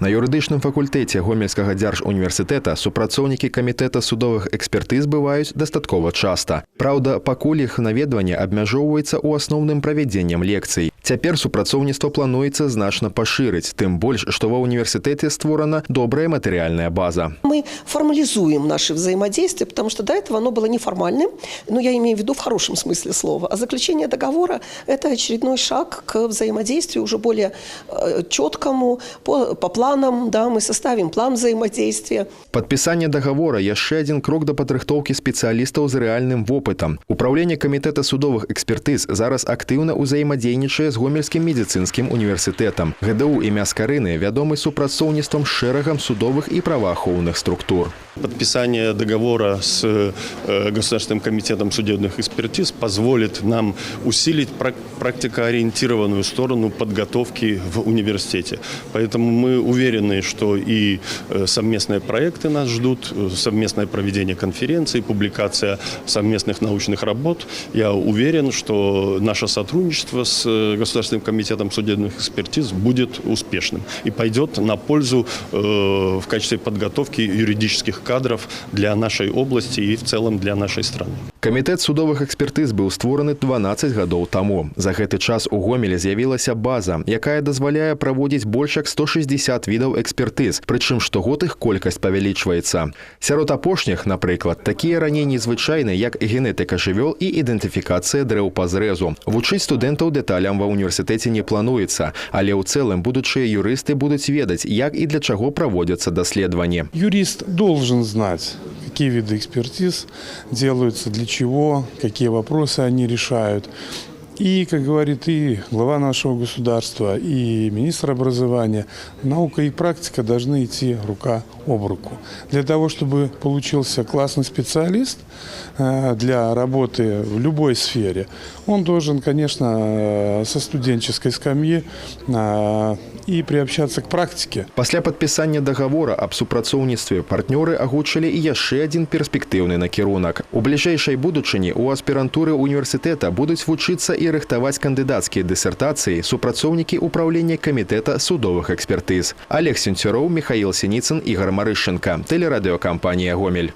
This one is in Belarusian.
На юрыдычным факультэце Гомельскага дзяржуніверсітэта супрацоўнікі камітэта судовых экспертыз бываюць дастаткова часта. Праўда, пакуль іх наведванне абмяжоўваецца ў асноўным правядзеннем лекцый. Цяпер супрацоўніцтва плануецца значна пашырыць, тым больш, што ва універсітэце створана добрая матэрыяльная база. Мы формализуем наши взаимодействия, потому что до этого оно было неформальным, но я имею в виду в хорошем смысле слова. А заключение договора – это очередной шаг к взаимодействию уже более четкому, по планам. Да, мы составим план взаимодействия. Подписание договора – яшчэ один крок до падрыхтоўкі спецыялістаў з рэальным вопытам. Управление камітэта судовых экспертыз зараз актыўна ўзаемадзейнічае з Гомельскім медицинским университетом. ГДУ імя Скарыны вядомы супрацоўніцтвам з шэрагам судовых и праваахоўных структур. Подписание договора с Государственным комитетом судебных экспертиз позволит нам усилить практикоориентированную сторону подготовки в университете. Поэтому мы уверены, что и совместные проекты нас ждут, совместное проведение конференций, публикация совместных научных работ. Я уверен, что наше сотрудничество с Государственным комитетом судебных экспертиз будет успешным и пойдет на пользу в качестве подготовки юридических кадров для нашей области и в целом для нашей страны. Камітэт судовых экспертыз быў створаны 12 гадоў таму. За гэты час у Гомелі з'явілася база, якая дазваляе праводзіць больш як 160 відаў экспертыз, прычым штогод іх колькасць павялічваецца. Сярод апошніх, напрыклад, такія раней незвычайныя, як генетыка жывёл і ідэнтыфікацыя дрэў па зрэзу. Вучыць студэнтаў дэталям ва універсітэце не плануецца, але ў цэлым будучыя юрысты будуць ведаць, як і для чаго праводзяцца даследаванні. Юрист должен знать, какие виды экспертиз делаются, для чего, какие вопросы они решают. И, как говорит и глава нашего государства, и министр образования, наука и практика должны идти рука об руку. Для того, чтобы получился классный специалист для работы в любой сфере, он должен, конечно, со студенческой скамьи и приобщаться к практике. Пасля падпісання договора аб супрацоўніцтве партнёры агучылі і яшчэ адзін перспектыўны накірунак. У бліжэйшай будучыні у аспірантуры універсітэта будуць вучыцца і рыхтаваць кандыдацкія дысертацыі супрацоўнікі управлення камітэта судовых экспертыз. Олег Сенцюроў, Михаил Синицын, Игорь Марышченко. Телерадиокомпания «Гомель».